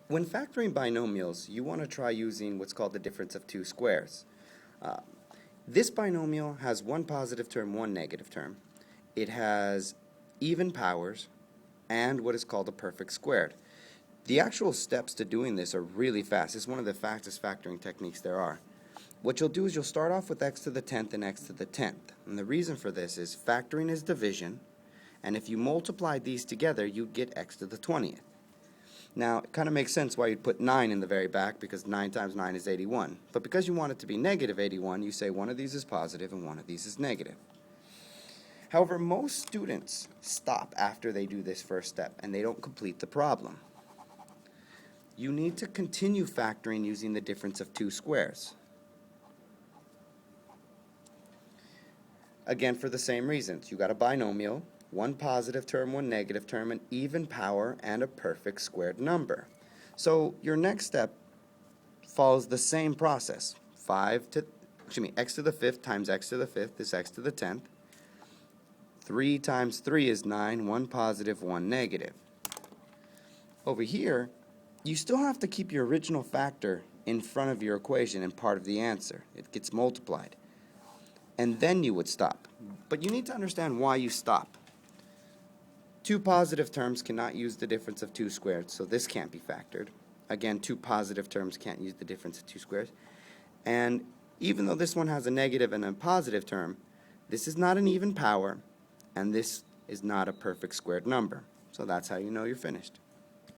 When factoring binomials, you want to try using what's called the difference of two squares. This binomial has one positive term, one negative term. It has even powers and what is called a perfect squared. The actual steps to doing this are really fast. It's one of the fastest factoring techniques there are. What you'll do is you'll start off with x to the 10th and x to the 10th. And the reason for this is factoring is division, and if you multiply these together, you get x to the 20th. Now, it kind of makes sense why you'd put 9 in the very back, because 9 times 9 is 81. But because you want it to be negative 81, you say one of these is positive and one of these is negative. However, most students stop after they do this first step, and they don't complete the problem. You need to continue factoring using the difference of two squares. Again, for the same reasons. You got a binomial, one positive term, one negative term, an even power, and a perfect squared number. So your next step follows the same process. X to the 5th times x to the 5th is x to the 10th. 3 times 3 is 9, one positive, one negative. Over here, you still have to keep your original factor in front of your equation and part of the answer. It gets multiplied. And then you would stop. But you need to understand why you stop. Two positive terms cannot use the difference of two squared, so this can't be factored. Again, two positive terms can't use the difference of two squares. And even though this one has a negative and a positive term, this is not an even power, and this is not a perfect squared number. So that's how you know you're finished.